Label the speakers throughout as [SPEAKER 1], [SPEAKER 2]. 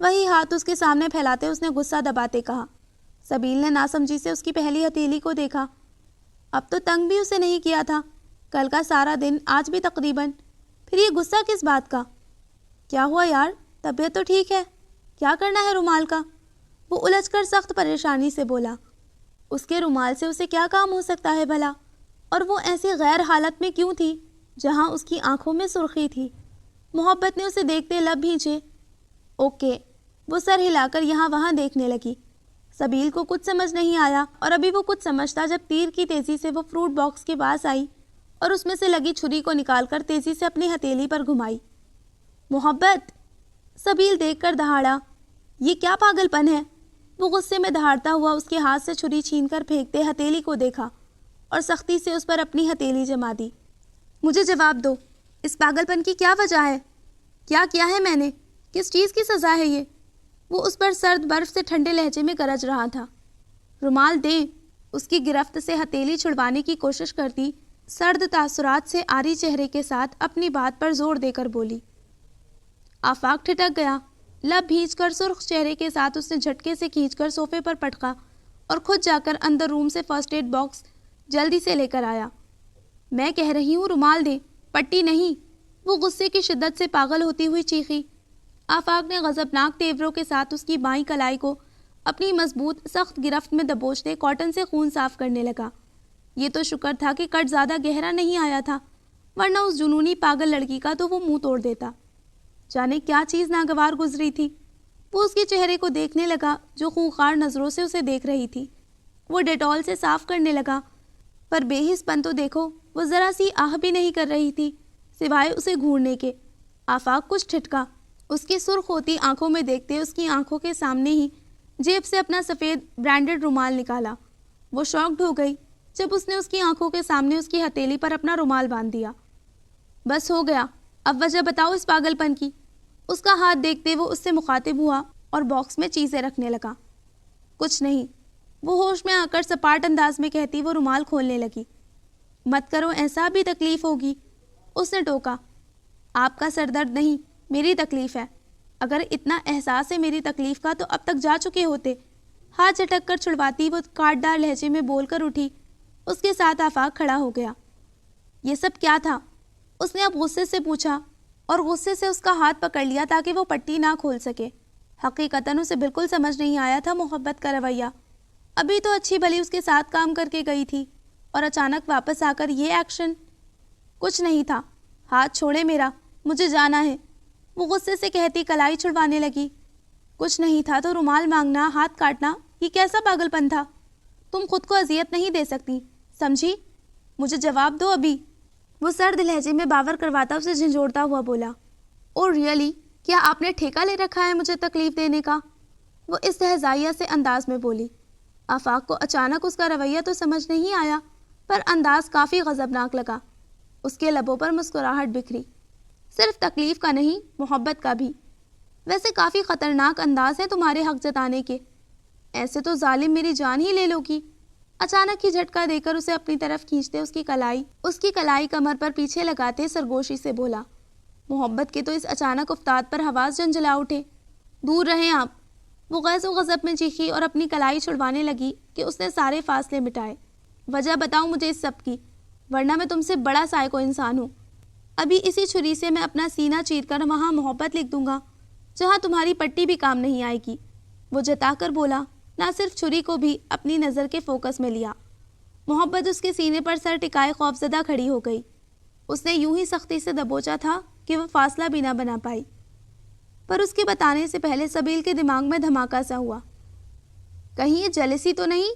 [SPEAKER 1] وہی ہاتھ اس کے سامنے پھیلاتے اس نے غصہ دباتے کہا۔ سبیل نے ناسمجھی سے اس کی پہلی ہتھیلی کو دیکھا۔ اب تو تنگ بھی اسے نہیں کیا تھا، کل کا سارا دن، آج بھی تقریباً، پھر یہ غصہ کس بات کا؟ کیا ہوا یار، طبیعت تو ٹھیک ہے؟ کیا کرنا ہے رومال کا؟ وہ الجھ کر سخت پریشانی سے بولا۔ اس کے رومال سے اسے کیا کام ہو سکتا ہے بھلا؟ اور وہ ایسی غیر حالت میں کیوں تھی جہاں اس کی آنکھوں میں سرخی تھی؟ محبت نے اسے دیکھتے لب بھینچے۔ اوکے، وہ سر ہلا کر یہاں وہاں دیکھنے لگی۔ سبیل کو کچھ سمجھ نہیں آیا، اور ابھی وہ کچھ سمجھتا جب تیر کی تیزی سے وہ فروٹ باکس کے پاس آئی اور اس میں سے لگی چھری کو نکال کر تیزی سے اپنی ہتھیلی پر گھمائی۔ محبت! سبیل دیکھ کر دہاڑا۔ یہ کیا پاگل پن ہے؟ وہ غصے میں دہاڑتا ہوا اس کے ہاتھ سے چھری چھین کر پھینکتے ہتھیلی کو دیکھا اور سختی سے اس پر اپنی ہتھیلی جما دی۔ مجھے جواب دو، اس پاگل پن کی کیا وجہ ہے؟ کیا ہے میں نے؟ کس چیز کی سزا ہے یہ؟ وہ اس پر سرد برف سے ٹھنڈے لہجے میں گرج رہا تھا۔ رومال دیں، اس کی گرفت سے ہتھیلی چھڑوانے کی کوشش کرتی سرد تاثرات سے آری چہرے کے ساتھ اپنی بات پر زور دے کر بولی۔ آفاق ٹھٹک گیا۔ لب بھینچ کر سرخ چہرے کے ساتھ اس نے جھٹکے سے کھینچ کر صوفے پر پٹکا اور خود جا کر اندر روم سے فرسٹ ایڈ باکس جلدی سے لے کر آیا۔ میں کہہ رہی ہوں رومال دے، پٹی نہیں! وہ غصے کی شدت سے پاگل ہوتی ہوئی چیخی۔ آفاق نے غضبناک تیوروں کے ساتھ اس کی بائیں کلائی کو اپنی مضبوط سخت گرفت میں دبوچتے کاٹن سے خون صاف کرنے لگا۔ یہ تو شکر تھا کہ کٹ زیادہ گہرا نہیں آیا تھا، ورنہ اس جنونی پاگل لڑکی کا تو وہ منہ توڑ دیتا۔ جانے کیا چیز ناگوار گزری تھی۔ وہ اس کے چہرے کو دیکھنے لگا جو خونخوار نظروں سے اسے دیکھ رہی تھی۔ وہ ڈیٹول سے صاف کرنے لگا، پر بے حس پن تو دیکھو، وہ ذرا سی آہ بھی نہیں کر رہی تھی سوائے اسے گھورنے کے۔ آفاق کچھ ٹھٹکا۔ اس کی سرخ ہوتی آنکھوں میں دیکھتے اس کی آنکھوں کے سامنے ہی جیب سے اپنا سفید برانڈڈ رومال نکالا۔ وہ شاکڈ ہو گئی جب اس نے اس کی آنکھوں کے سامنے اس کی ہتھیلی پر اپنا رومال باندھ دیا۔ بس ہو گیا، اب وجہ بتاؤ اس پاگل پن کی۔ اس کا ہاتھ دیکھتے وہ اس سے مخاطب ہوا اور باکس میں چیزیں رکھنے لگا۔ کچھ نہیں، وہ ہوش میں آ کر سپاٹ انداز میں کہتی وہ رومال کھولنے لگی۔ مت کرو ایسا، بھی تکلیف ہوگی، اس نے ٹوکا۔ آپ کا سر درد نہیں، میری تکلیف ہے۔ اگر اتنا احساس ہے میری تکلیف کا تو اب تک جا چکے ہوتے۔ ہاتھ جھٹک کر چھڑواتی وہ کاٹدار لہجے میں بول کر اٹھی۔ اس کے ساتھ آفاق کھڑا ہو گیا۔ یہ سب کیا تھا؟ اس نے اب غصے سے پوچھا اور غصے سے اس کا ہاتھ پکڑ لیا تاکہ وہ پٹی نہ کھول سکے۔ حقیقتاً اسے بالکل سمجھ نہیں آیا تھا محبت کا رویہ۔ ابھی تو اچھی بھلی اس کے ساتھ کام کر کے گئی تھی اور اچانک واپس آ کر یہ ایکشن۔ کچھ نہیں تھا، ہاتھ چھوڑے میرا، مجھے جانا ہے، وہ غصے سے کہتی کلائی چھڑوانے لگی۔ کچھ نہیں تھا تو رومال مانگنا، ہاتھ کاٹنا، یہ کیسا پاگل پن تھا؟ تم خود کو اذیت نہیں دے سکتی، سمجھی؟ مجھے جواب دو ابھی، وہ سرد لہجے میں باور کرواتا اسے جھنجھوڑتا ہوا بولا۔ اور ریئلی، کیا آپ نے ٹھیکہ لے رکھا ہے مجھے تکلیف دینے کا؟ وہ استہزائیہ سے انداز میں بولی۔ آفاق کو اچانک اس کا رویہ تو سمجھ نہیں آیا، پر انداز کافی غضبناک لگا۔ اس کے لبوں پر مسکراہٹ بکھری۔ صرف تکلیف کا نہیں، محبت کا بھی۔ ویسے کافی خطرناک انداز ہے تمہارے حق جتانے کے، ایسے تو ظالم میری جان ہی لے لو گی۔ اچانک ہی جھٹکا دے کر اسے اپنی طرف کھینچتے اس کی کلائی کمر پر پیچھے لگاتے سرگوشی سے بولا۔ محبت کے تو اس اچانک افتاد پر حواس جنجلا اٹھے۔ دور رہیں آپ، وہ غیظ و غضب میں چیخی اور اپنی کلائی چھڑوانے لگی کہ اس نے سارے فاصلے مٹائے۔ وجہ بتاؤ مجھے اس سب کی، ورنہ میں تم سے بڑا سائیکو انسان ہوں۔ ابھی اسی چھری سے میں اپنا سینہ چیر کر وہاں محبت لکھ دوں گا جہاں تمہاری پٹی بھی کام نہیں آئے گی، وہ جتا کر بولا، نہ صرف چھری کو بھی اپنی نظر کے فوکس میں لیا۔ محبت اس کے سینے پر سر ٹکائے خوفزدہ کھڑی ہو گئی۔ اس نے یوں ہی سختی سے دبوچا تھا کہ وہ فاصلہ بھی نہ بنا پائی، پر اس کے بتانے سے پہلے سبیل کے دماغ میں دھماکہ سا ہوا۔ کہیں یہ جیلسی تو نہیں؟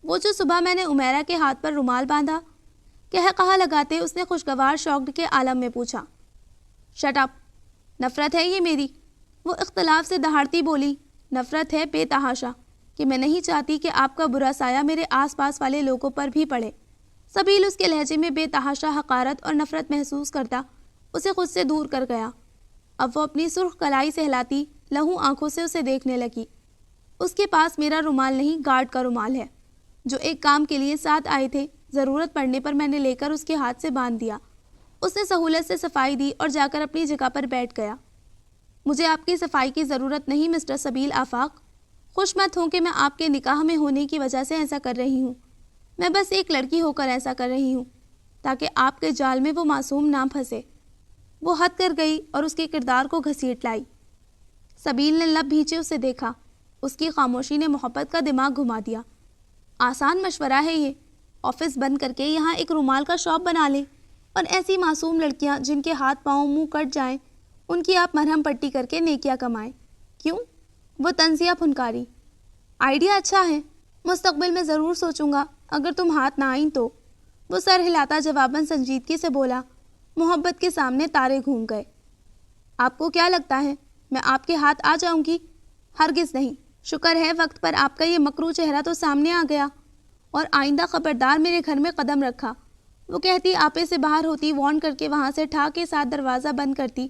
[SPEAKER 1] وہ جو صبح میں نے عمیرہ کے ہاتھ پر رومال باندھا، کہا لگاتے اس نے خوشگوار شوقڈ کے عالم میں پوچھا۔ شٹ اپ، نفرت ہے یہ میری، وہ اختلاف سے دہاڑتی بولی۔ نفرت ہے بے تحاشا کہ میں نہیں چاہتی کہ آپ کا برا سایہ میرے آس پاس والے لوگوں پر بھی پڑے۔ سبیل اس کے لہجے میں بے تحاشا حقارت اور نفرت محسوس کرتا اسے خود سے دور کر گیا۔ اب وہ اپنی سرخ کلائی سہلاتی لہو آنکھوں سے اسے دیکھنے لگی۔ اس کے پاس میرا رومال نہیں، گارڈ کا رومال ہے، جو ایک کام کے لیے ساتھ آئے تھے، ضرورت پڑنے پر میں نے لے کر اس کے ہاتھ سے باندھ دیا۔ اس نے سہولت سے صفائی دی اور جا کر اپنی جگہ پر بیٹھ گیا۔ مجھے آپ کی صفائی کی ضرورت نہیں مسٹر سبیل آفاق. خوش مت ہوں کہ میں آپ کے نکاح میں ہونے کی وجہ سے ایسا کر رہی ہوں. میں بس ایک لڑکی ہو کر ایسا کر رہی ہوں تاکہ آپ کے جال میں وہ معصوم نہ پھنسے. وہ حد کر گئی اور اس کے کردار کو گھسیٹ لائی. سبیل نے لب بھینچے اسے دیکھا. اس کی خاموشی نے محبت کا دماغ گھما دیا. آسان مشورہ ہے یہ. آفس بند کر کے یہاں ایک رومال کا شاپ بنا لیں اور ایسی معصوم لڑکیاں جن کے ہاتھ پاؤں منہ کٹ جائیں ان کی آپ مرہم پٹی کر کے نیکیاں کمائیں. کیوں؟ وہ طنزیہ پھنکاری. آئیڈیا اچھا ہے. مستقبل میں ضرور سوچوں گا اگر تم ہاتھ نہ آئیں تو. وہ سر ہلاتا جواباً سنجیدگی سے بولا. محبت کے سامنے تارے گھوم گئے. آپ کو کیا لگتا ہے میں آپ کے ہاتھ آ جاؤں گی؟ ہرگز نہیں. شکر ہے وقت پر آپ کا یہ مکروہ چہرہ تو سامنے آ گیا. اور آئندہ خبردار میرے گھر میں قدم رکھا. وہ کہتی آپے سے باہر ہوتی وارن کر کے وہاں سے ٹھا کے ساتھ دروازہ بند کرتی.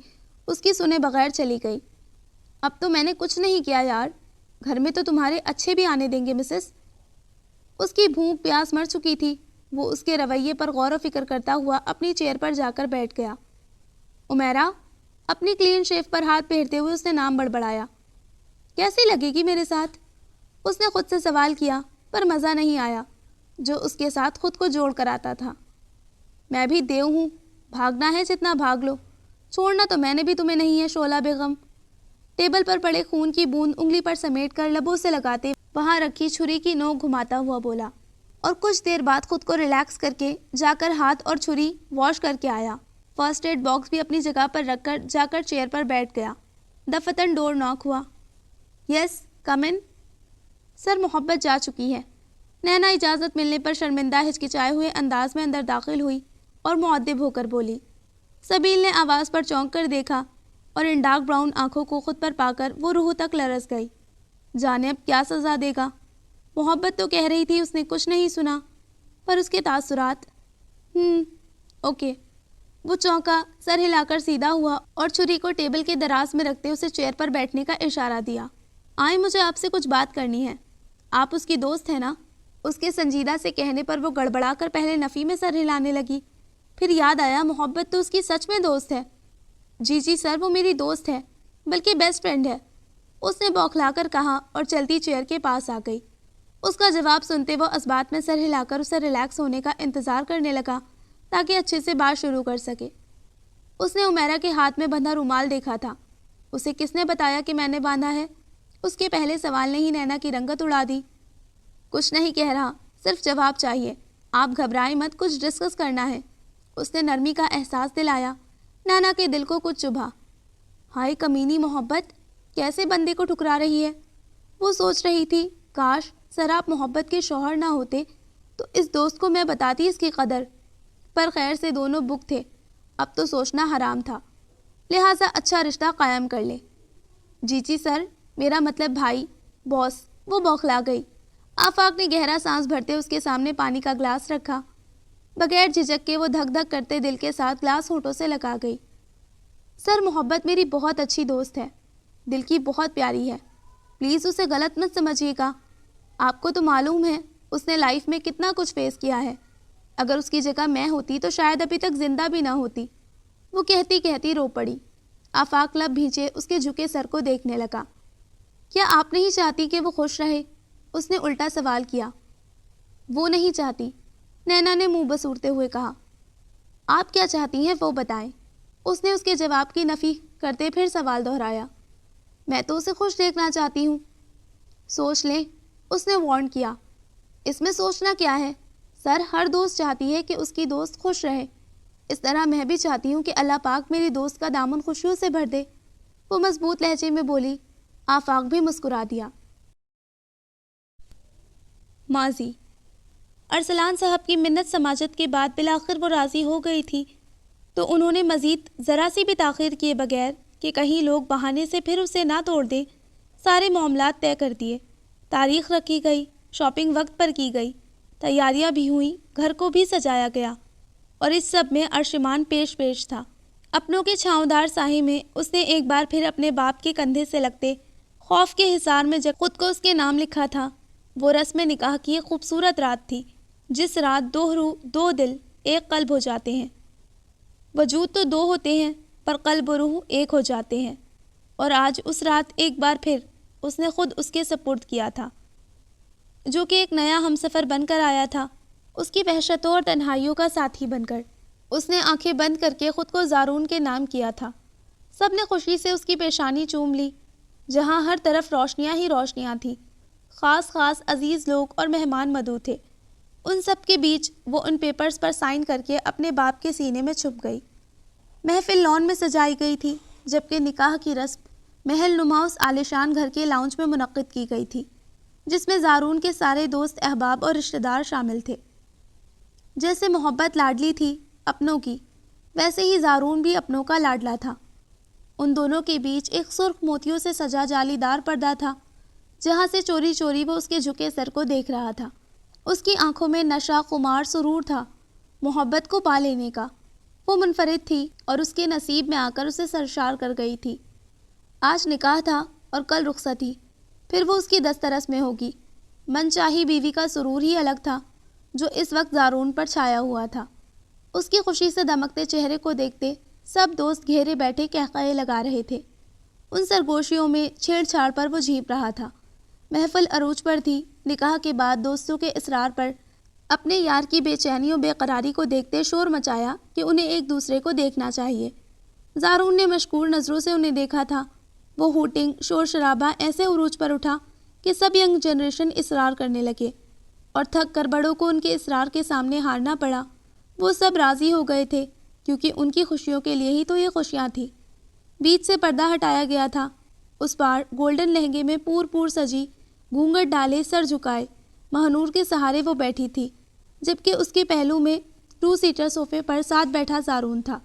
[SPEAKER 1] اس کی سنے بغیر چلی گئی. اب تو میں نے کچھ نہیں کیا یار. گھر میں تو تمہارے اچھے بھی آنے دیں گے مسز. اس کی بھوک پیاس مر چکی تھی. وہ اس کے رویے پر غور و فکر کرتا ہوا اپنی چیئر پر جا کر بیٹھ گیا. عمیرہ. اپنی کلین شیف پر ہاتھ پھیرتے ہوئے اس نے نام بڑبڑایا. کیسی لگے گی میرے ساتھ؟ اس نے خود سے سوال کیا پر مزہ نہیں آیا جو اس کے ساتھ خود کو جوڑ کر آتا تھا. میں بھی دیو ہوں. بھاگنا ہے جتنا بھاگ لو. چھوڑنا تو میں نے بھی تمہیں نہیں ہے شعلہ بیگم. ٹیبل پر پڑے خون کی بوند انگلی پر سمیٹ کر لبوں سے لگاتے وہاں رکھی چھری کی نوک گھماتا ہوا بولا. اور کچھ دیر بعد خود کو ریلیکس کر کے جا کر ہاتھ اور چھری واش کر کے آیا. فرسٹ ایڈ باکس بھی اپنی جگہ پر رکھ کر جا کر چیئر پر بیٹھ گیا. دفتن ڈور ناک ہوا. یس کم ان. سر محبت جا چکی ہے. نینا اجازت ملنے پر شرمندہ ہچکچائے ہوئے انداز میں اندر داخل ہوئی اور مؤدب ہو کر بولی. سبیل نے آواز پر چونک کر دیکھا اور ان ڈارک براؤن آنکھوں کو خود پر پا کر وہ روح تک لرز گئی. جانے اب کیا سزا دے گا. محبت تو کہہ رہی تھی اس نے کچھ نہیں سنا پر اس کے تاثرات. اوکے. وہ چونکا, سر ہلا کر سیدھا ہوا اور چھری کو ٹیبل کے دراز میں رکھتے اسے چیئر پر بیٹھنے کا اشارہ دیا. آئیں مجھے آپ سے کچھ بات کرنی ہے. آپ اس کی دوست ہیں نا؟ اس کے سنجیدہ سے کہنے پر وہ گڑبڑا کر پہلے نفی میں سر ہلانے لگی. پھر یاد آیا محبت تو اس کی سچ میں دوست ہے. جی سر وہ میری دوست ہے بلکہ بیسٹ فرینڈ ہے. اس نے بوکھلا کر کہا اور چلتی چیئر کے پاس آ گئی. اس کا جواب سنتے وہ اسبات میں سر ہلا کر اسے ریلیکس ہونے کا انتظار کرنے لگا تاکہ اچھے سے بات شروع کر سکے. اس نے عمیرہ کے ہاتھ میں بندھا رومال دیکھا تھا. اسے کس نے بتایا کہ میں نے باندھا ہے؟ اس کے پہلے سوال نے ہی نینا کی رنگت اڑا دی. کچھ نہیں کہہ رہا, صرف جواب چاہیے. آپ گھبرائیں مت, کچھ ڈسکس کرنا ہے. اس نے نرمی کا احساس دلایا. نینا کے دل کو کچھ چبھا. ہائے کمینی محبت, کیسے بندے کو ٹھکرا رہی ہے. وہ سوچ رہی تھی کاش سر آپ محبت کے شوہر نہ ہوتے تو اس دوست کو میں بتاتی اس کی قدر. پر خیر سے دونوں بک تھے. اب تو سوچنا حرام تھا. لہٰذا اچھا رشتہ قائم کر لے. جی سر, میرا مطلب بھائی, باس. وہ بوکھلا گئی. آفاق نے گہرا سانس بھرتے اس کے سامنے پانی کا گلاس رکھا. بغیر جھجک کے وہ دھک دھک کرتے دل کے ساتھ گلاس ہونٹوں سے لگا گئی. سر محبت میری بہت اچھی دوست ہے. دل کی بہت پیاری ہے. پلیز اسے غلط مت سمجھیے گا. آپ کو تو معلوم ہے اس نے لائف میں کتنا کچھ فیس کیا ہے. اگر اس کی جگہ میں ہوتی تو شاید ابھی تک زندہ بھی نہ ہوتی. وہ کہتی کہتی رو پڑی. آفاق لب بھینچے اس کے جھکے سر کو دیکھنے لگا. کیا آپ نہیں چاہتی کہ وہ خوش رہے؟ اس نے الٹا سوال کیا. وہ نہیں چاہتی, نینا نے منہ بسورتے ہوئے کہا. آپ کیا چاہتی ہیں وہ بتائیں. اس نے اس کے جواب کی نفی کرتے پھر سوال دہرایا. میں تو اسے خوش دیکھنا چاہتی ہوں. سوچ لیں, اس نے وارن کیا. اس میں سوچنا کیا ہے؟ سر ہر دوست چاہتی ہے کہ اس کی دوست خوش رہے. اس طرح میں بھی چاہتی ہوں کہ اللہ پاک میری دوست کا دامن خوشیوں سے بھر دے. وہ مضبوط لہجے میں بولی. آفاق بھی مسکرا دیا. ماضی. ارسلان صاحب کی منت سماجت کے بعد بالآخر وہ راضی ہو گئی تھی تو انہوں نے مزید ذرا سی بھی تاخیر کیے بغیر کہ کہیں لوگ بہانے سے پھر اسے نہ توڑ دیں سارے معاملات طے کر دیے. تاریخ رکھی گئی, شاپنگ وقت پر کی گئی, تیاریاں بھی ہوئیں, گھر کو بھی سجایا گیا اور اس سب میں ارشمان پیش تھا. اپنوں کے چھاؤں سائے میں اس نے ایک بار پھر اپنے باپ کے کندھے سے لگتے خوف کے حصار میں جب خود کو اس کے نام لکھا تھا. وہ رسم نکاح کی ایک خوبصورت رات تھی جس رات دو روح, دو دل, ایک قلب ہو جاتے ہیں. وجود تو دو ہوتے ہیں پر قلب و روح ایک ہو جاتے ہیں. اور آج اس رات ایک بار پھر اس نے خود اس کے سپرد کیا تھا، جو کہ ایک نیا ہمسفر بن کر آیا تھا، اس کی وحشتوں اور تنہائیوں کا ساتھی بن کر۔ اس نے آنکھیں بند کر کے خود کو زارون کے نام کیا تھا۔ سب نے خوشی سے اس کی پیشانی چوم لی، جہاں ہر طرف روشنیاں ہی روشنیاں تھیں۔ خاص خاص عزیز لوگ اور مہمان مدعو تھے۔ ان سب کے بیچ وہ ان پیپرز پر سائن کر کے اپنے باپ کے سینے میں چھپ گئی۔ محفل لان میں سجائی گئی تھی، جبکہ نکاح کی رسم محل نما اس عالیشان گھر کے لاؤنج میں منعقد کی گئی تھی، جس میں زارون کے سارے دوست احباب اور رشتہ دار شامل تھے۔ جیسے محبت لاڈلی تھی اپنوں کی، ویسے ہی زارون بھی اپنوں کا لاڈلا تھا۔ ان دونوں کے بیچ ایک سرخ موتیوں سے سجا جالی دار پردہ تھا، جہاں سے چوری چوری وہ اس کے جھکے سر کو دیکھ رہا تھا۔ اس کی آنکھوں میں نشہ، خمار، سرور تھا، محبت کو پا لینے کا۔ وہ منفرد تھی اور اس کے نصیب میں آ کر اسے سرشار کر گئی تھی۔ آج نکاح تھا اور کل رخصتی، پھر وہ اس کی دسترس میں ہوگی۔ من چاہی بیوی کا سرور ہی الگ تھا، جو اس وقت زارون پر چھایا ہوا تھا۔ اس کی خوشی سے دمکتے چہرے کو دیکھتے سب دوست گھیرے بیٹھے قہقہے لگا رہے تھے۔ ان سرگوشیوں میں چھیڑ چھاڑ پر وہ جھیپ رہا تھا۔ محفل عروج پر تھی۔ نکاح کے بعد دوستوں کے اصرار پر اپنے یار کی بے چینی و بے قراری کو دیکھتے شور مچایا کہ انہیں ایک دوسرے کو دیکھنا چاہیے۔ زارون نے مشکور نظروں سے انہیں دیکھا تھا۔ وہ ہوٹنگ، شور شرابہ ایسے عروج پر اٹھا کہ سب ینگ جنریشن اصرار کرنے لگے، اور تھک کر بڑوں کو ان کے اصرار کے سامنے ہارنا پڑا۔ وہ سب راضی ہو گئے تھے، کیونکہ ان کی خوشیوں کے لیے ہی تو یہ خوشیاں تھیں۔ بیچ سے پردہ ہٹایا گیا تھا۔ اس بار گولڈن لہنگے میں پور پور سجی، گھونگھٹ ڈالے، سر جھکائے، مہنور کے سہارے وہ بیٹھی تھی، جبکہ اس کے پہلو میں 2 سیٹر صوفے پر ساتھ بیٹھا زارون تھا،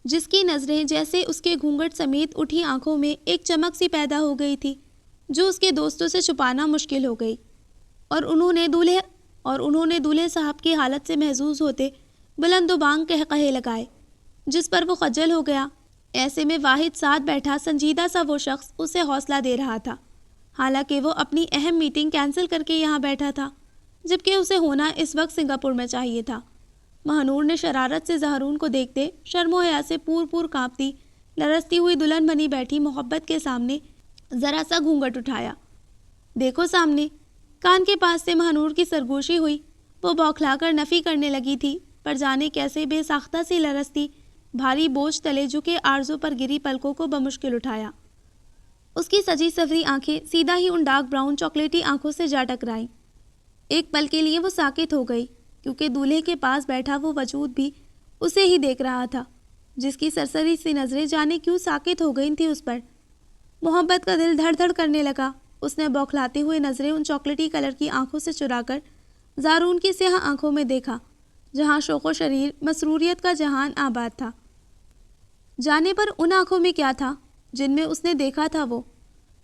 [SPEAKER 1] جس کی نظریں جیسے اس کے گھونگھٹ سمیت اٹھی آنکھوں میں ایک چمک سی پیدا ہو گئی تھی، جو اس کے دوستوں سے چھپانا مشکل ہو گئی۔ اور انہوں نے دولہے صاحب کی حالت سے محظوظ ہوتے بلند و بانگ قہقہے لگائے، جس پر وہ خجل ہو گیا۔ ایسے میں واحد ساتھ بیٹھا سنجیدہ سا وہ شخص اسے حوصلہ دے رہا تھا، حالانکہ وہ اپنی اہم میٹنگ کینسل کر کے یہاں بیٹھا تھا، جبکہ اسے ہونا اس وقت سنگاپور میں چاہیے تھا۔ مہنور نے شرارت سے زہرون کو دیکھتے شرم و حیا سے پور پور کانپتی، لرزتی ہوئی دلہن بنی بیٹھی محبت کے سامنے ذرا سا گھونگھٹ اٹھایا۔ دیکھو سامنے، کان کے پاس سے مہنور کی سرگوشی ہوئی۔ وہ بوکھلا کر نفی کرنے لگی تھی، پر جانے کیسے بے ساختہ سی لرزتی بھاری بوجھ تلے جھکے آرزو پر گری پلکوں کو بمشکل اٹھایا۔ اس کی سجی سوری آنکھیں سیدھا ہی ان ڈارک براؤن چاکلیٹی آنکھوں سے جا ٹکرائیں۔ ایک پل کے لیے وہ ساکت ہو گئی، کیونکہ دولہے کے پاس بیٹھا وہ وجود بھی اسے ہی دیکھ رہا تھا، جس کی سرسری سی نظریں جانے کیوں ساکت ہو گئی تھیں اس پر۔ محبت کا دل دھڑ دھڑ کرنے لگا۔ اس نے بوکھلاتے ہوئے نظریں ان چاکلیٹی کلر کی آنکھوں سے چرا کر زارون کی سیاہ آنکھوں میں دیکھا، جہاں شوق و شریر مسروریت کا جہان آباد تھا۔ جانے پر ان آنکھوں میں کیا تھا جن میں اس نے دیکھا تھا وہ؟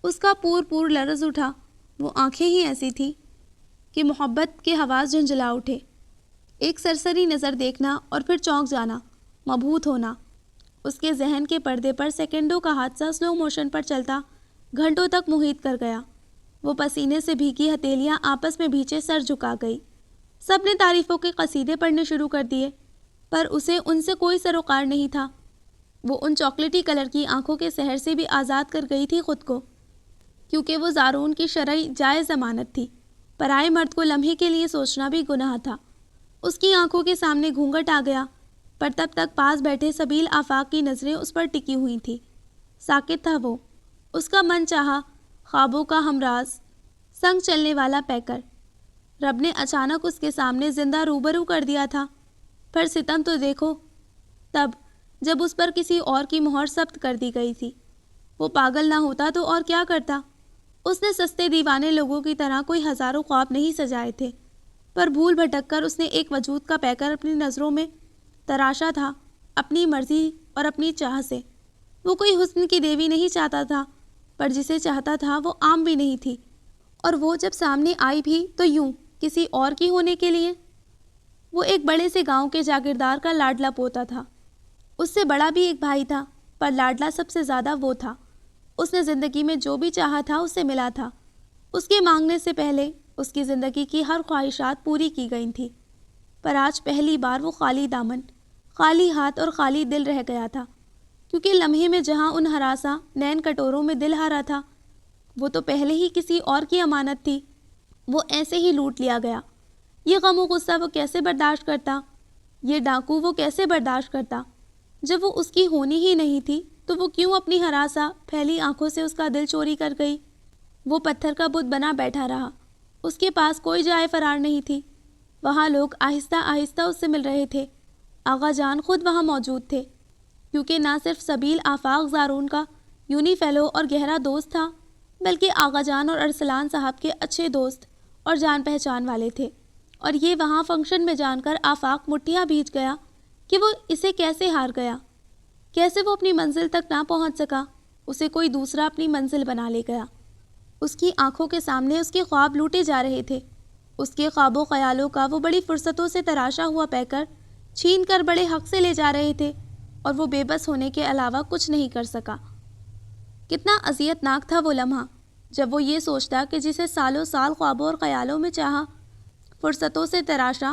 [SPEAKER 1] اس کا پور پور لرز اٹھا۔ وہ آنکھیں ہی ایسی تھی کہ محبت کے حواس جھنجھلا اٹھے۔ ایک سرسری نظر دیکھنا اور پھر چونک جانا، مبہوت ہونا۔ اس کے ذہن کے پردے پر سیکنڈوں کا حادثہ سلو موشن پر چلتا گھنٹوں تک محیط کر گیا۔ وہ پسینے سے بھیگی ہتھیلیاں آپس میں بھیچے سر جھکا گئی۔ سب نے تعریفوں کے قصیدے پڑھنے شروع کر دیے، پر اسے ان سے کوئی سروکار نہیں تھا۔ وہ ان چاکلیٹی کلر کی آنکھوں کے سحر سے بھی آزاد کر گئی تھی خود کو، کیونکہ وہ زارون کی شرعی جائز ضمانت تھی۔ پرائے مرد کو لمحے کے لیے سوچنا بھی گناہ تھا۔ اس کی آنکھوں کے سامنے گھونگھٹ آ گیا، پر تب تک پاس بیٹھے سبیل آفاق کی نظریں اس پر ٹکی ہوئی تھیں۔ ساکت تھا وہ۔ اس کا من چاہا خوابوں کا ہمراز، سنگ چلنے والا پیکر، رب نے اچانک اس کے سامنے زندہ روبرو کر دیا تھا۔ پر ستم تو دیکھو، تب جب اس پر کسی اور کی مہر ثبت کر دی گئی تھی۔ وہ پاگل نہ ہوتا تو اور کیا کرتا؟ اس نے سستے دیوانے لوگوں کی طرح کوئی ہزاروں خواب نہیں سجائے تھے، پر بھول بھٹک کر اس نے ایک وجود کا پیکر اپنی نظروں میں تراشا تھا، اپنی مرضی اور اپنی چاہ سے۔ وہ کوئی حسن کی دیوی نہیں چاہتا تھا، پر جسے چاہتا تھا وہ عام بھی نہیں تھی، اور وہ جب سامنے آئی بھی تو یوں کسی اور کی ہونے کے لیے۔ وہ ایک بڑے سے گاؤں کے جاگیردار کا لاڈلا پوتا تھا۔ اس سے بڑا بھی ایک بھائی تھا، پر لاڈلا سب سے زیادہ وہ تھا۔ اس نے زندگی میں جو بھی چاہا تھا اسے ملا تھا۔ اس کے مانگنے سے پہلے اس کی زندگی کی ہر خواہشات پوری کی گئی تھیں، پر آج پہلی بار وہ خالی دامن، خالی ہاتھ اور خالی دل رہ گیا تھا۔ کیونکہ لمحے میں جہاں ان ہراساں نین کٹوروں میں دل ہارا تھا، وہ تو پہلے ہی کسی اور کی امانت تھی، وہ ایسے ہی لوٹ لیا گیا۔ یہ غم و غصہ وہ کیسے برداشت کرتا؟ یہ ڈاکو وہ کیسے برداشت کرتا؟ جب وہ اس کی ہونی ہی نہیں تھی تو وہ کیوں اپنی ہراساں پھیلی آنکھوں سے اس کا دل چوری کر گئی؟ وہ پتھر کا بت بنا بیٹھا رہا، اس کے پاس کوئی جائے فرار نہیں تھی۔ وہاں لوگ آہستہ آہستہ اس سے مل رہے تھے، آغا جان خود وہاں موجود تھے، کیونکہ نہ صرف سبیل آفاق زارون کا یونی فیلو اور گہرا دوست تھا، بلکہ آغا جان اور ارسلان صاحب کے اچھے دوست اور جان پہچان والے تھے۔ اور یہ وہاں فنکشن میں جان کر آفاق مٹھیاں بھیج گیا کہ وہ اسے کیسے ہار گیا، کیسے وہ اپنی منزل تک نہ پہنچ سکا، اسے کوئی دوسرا اپنی منزل بنا لے گیا۔ اس کی آنکھوں کے سامنے اس کے خواب لوٹے جا رہے تھے، اس کے خواب و خیالوں کا وہ بڑی فرصتوں سے تراشا ہوا پیکر چھین کر بڑے حق سے لے جا رہے تھے، اور وہ بے بس ہونے کے علاوہ کچھ نہیں کر سکا۔ کتنا اذیت ناک تھا وہ لمحہ جب وہ یہ سوچتا کہ جسے سالوں سال خوابوں اور خیالوں میں چاہا، فرصتوں سے تراشا،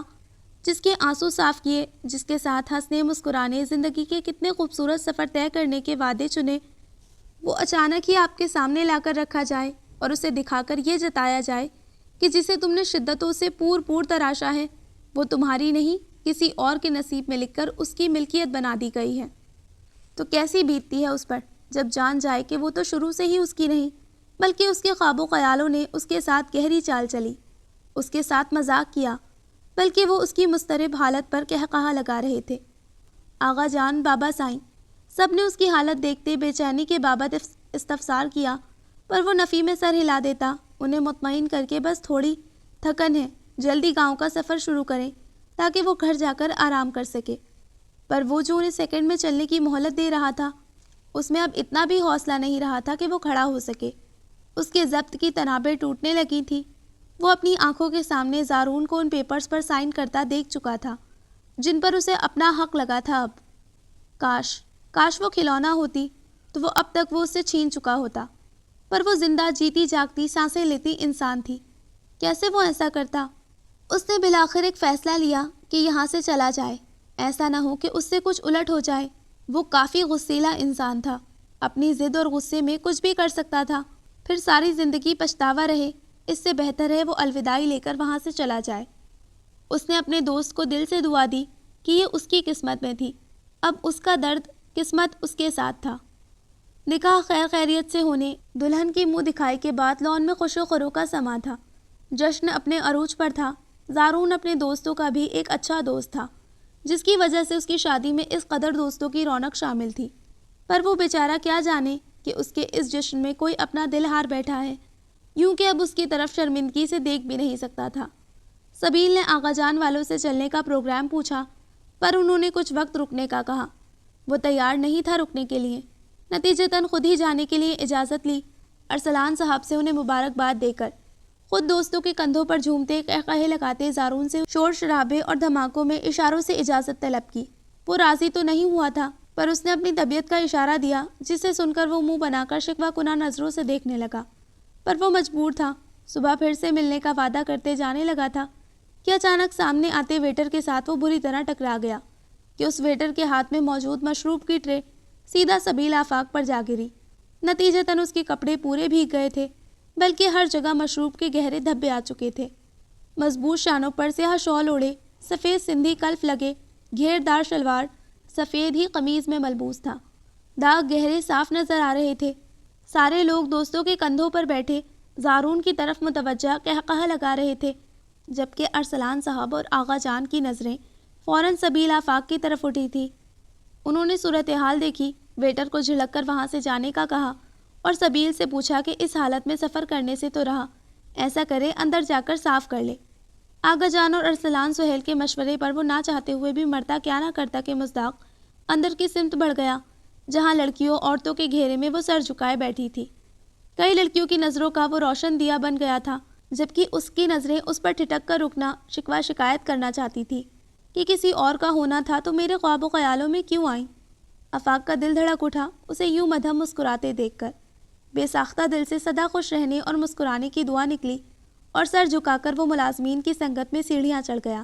[SPEAKER 1] جس کے آنسو صاف کیے، جس کے ساتھ ہنسنے مسکرانے، زندگی کے کتنے خوبصورت سفر طے کرنے کے وعدے چنے، وہ اچانک ہی آپ کے سامنے لا کر رکھا جائے اور اسے دکھا کر یہ جتایا جائے کہ جسے تم نے شدتوں سے پور تراشا ہے وہ تمہاری نہیں، کسی اور کے نصیب میں لکھ کر اس کی ملکیت بنا دی گئی ہے۔ تو کیسی بیتتی ہے اس پر جب جان جائے کہ وہ تو شروع سے ہی اس کی نہیں، بلکہ اس کے خواب و خیالوں نے اس کے ساتھ گہری چال چلی، اس کے ساتھ مذاق کیا، بلکہ وہ اس کی مضطرب حالت پر قہقہا لگا رہے تھے۔ آغا جان، بابا سائیں، سب نے اس کی حالت دیکھتے بے چینی کے بابت استفسار کیا، پر وہ نفی میں سر ہلا دیتا، انہیں مطمئن کر کے بس تھوڑی تھکن ہے، جلدی گاؤں کا سفر شروع کریں تاکہ وہ گھر جا کر آرام کر سکے۔ پر وہ جو انہیں سیکنڈ میں چلنے کی مہلت دے رہا تھا، اس میں اب اتنا بھی حوصلہ نہیں رہا تھا کہ وہ کھڑا ہو سکے۔ اس کے ضبط کی تنابیں ٹوٹنے لگی تھیں۔ وہ اپنی آنکھوں کے سامنے زارون کو ان پیپرز پر سائن کرتا دیکھ چکا تھا جن پر اسے اپنا حق لگا تھا۔ اب کاش وہ کھلونا ہوتی تو وہ اب تک وہ اس سے چھین چکا ہوتا، پر وہ زندہ جیتی جاگتی سانسیں لیتی انسان تھی، کیسے وہ ایسا کرتا؟ اس نے بالآخر ایک فیصلہ لیا کہ یہاں سے چلا جائے، ایسا نہ ہو کہ اس سے کچھ الٹ ہو جائے۔ وہ کافی غصیلا انسان تھا، اپنی ضد اور غصے میں کچھ بھی کر سکتا تھا، پھر ساری زندگی پچھتاوا رہے، اس سے بہتر ہے وہ الوداعی لے کر وہاں سے چلا جائے۔ اس نے اپنے دوست کو دل سے دعا دی کہ یہ اس کی قسمت میں تھی، اب اس کا درد قسمت اس کے ساتھ تھا۔ نکاح خیر خیریت سے ہونے، دلہن کی منہ دکھائی کے بعد لان میں خوش و خرو کا سما تھا، جشن اپنے عروج پر تھا۔ زارون اپنے دوستوں کا بھی ایک اچھا دوست تھا، جس کی وجہ سے اس کی شادی میں اس قدر دوستوں کی رونق شامل تھی، پر وہ بیچارہ کیا جانے کہ اس کے اس جشن میں کوئی اپنا دل ہار بیٹھا ہے، یوں کہ اب اس کی طرف شرمندگی سے دیکھ بھی نہیں سکتا تھا۔ سبیل نے آغا جان والوں سے چلنے کا پروگرام پوچھا، پر انہوں نے کچھ وقت رکنے کا کہا۔ وہ تیار نہیں تھا رکنے کے لیے، نتیجتاً خود ہی جانے کے لیے اجازت لی، ارسلان صاحب سے انہیں مبارکباد دے کر، خود دوستوں کے کندھوں پر جھومتے قہقہے لگاتے زارون سے شور شرابے اور دھماکوں میں اشاروں سے اجازت طلب کی۔ وہ راضی تو نہیں ہوا تھا، پر اس نے اپنی طبیعت کا اشارہ دیا، جسے سن کر وہ منہ بنا کر شکوہ کناں نظروں سے دیکھنے لگا۔ پر وہ مجبور تھا، صبح پھر سے ملنے کا وعدہ کرتے جانے لگا تھا کہ اچانک سامنے آتے ویٹر کے ساتھ وہ بری طرح ٹکرا گیا کہ اس ویٹر کے ہاتھ میں موجود مشروب کی ٹرے سیدھا سبیل آفاق پر جا گری۔ نتیجتاً اس کے کپڑے پورے بھیگ گئے تھے، بلکہ ہر جگہ مشروب کے گہرے دھبے آ چکے تھے۔ مضبوط شانوں پر سیاہ شال اوڑھے، سفید سندھی کلف لگے، گھیر دار شلوار سفید ہی قمیض میں ملبوس تھا، داغ گہرے صاف نظر آ رہے تھے۔ سارے لوگ دوستوں کے کندھوں پر بیٹھے زارون کی طرف متوجہ قہقہہ لگا رہے تھے، جبکہ ارسلان صاحب اور آغا جان کی نظریں فوراً سبیل آفاق کی طرف اٹھی تھی۔ انہوں نے صورتحال دیکھی، ویٹر کو جھلک کر وہاں سے جانے کا کہا اور سبیل سے پوچھا کہ اس حالت میں سفر کرنے سے تو رہا، ایسا کرے اندر جا کر صاف کر لے۔ آغا جان اور ارسلان سہیل کے مشورے پر وہ نہ چاہتے ہوئے بھی مرتا کیا نہ کرتا کہ مصداق اندر کی سمت بڑھ گیا، جہاں لڑکیوں عورتوں کے گھیرے میں وہ سر جھکائے بیٹھی تھی۔ کئی لڑکیوں کی نظروں کا وہ روشن دیا بن گیا تھا، جبکہ اس کی نظریں اس پر ٹھٹک کر رکنا، شکوہ شکایت کرنا چاہتی تھی کہ کسی اور کا ہونا تھا تو میرے خواب و خیالوں میں کیوں آئیں۔ آفاق کا دل دھڑک اٹھا اسے یوں مدھم مسکراتے دیکھ کر۔ بے ساختہ دل سے سدا خوش رہنے اور مسکرانے کی دعا نکلی اور سر جھکا کر وہ ملازمین کی سنگت میں سیڑھیاں چڑھ گیا۔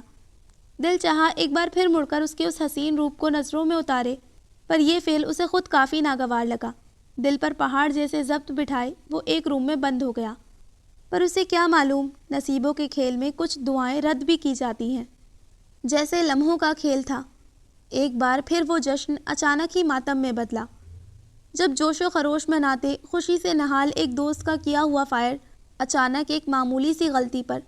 [SPEAKER 1] دل چاہا ایک بار پھر مڑ کر اس کے اس حسین روپ کو نظروں میں اتارے، پر یہ فعل اسے خود کافی ناگوار لگا۔ دل پر پہاڑ جیسے ضبط بٹھائے وہ ایک روم میں بند ہو گیا۔ پر اسے کیا معلوم، نصیبوں کے کھیل میں کچھ دعائیں رد بھی کی جاتی ہیں، جیسے لمحوں کا کھیل تھا۔ ایک بار پھر وہ جشن اچانک ہی ماتم میں بدلا، جب جوش و خروش مناتے خوشی سے نہال ایک دوست کا کیا ہوا فائر اچانک ایک معمولی سی غلطی پر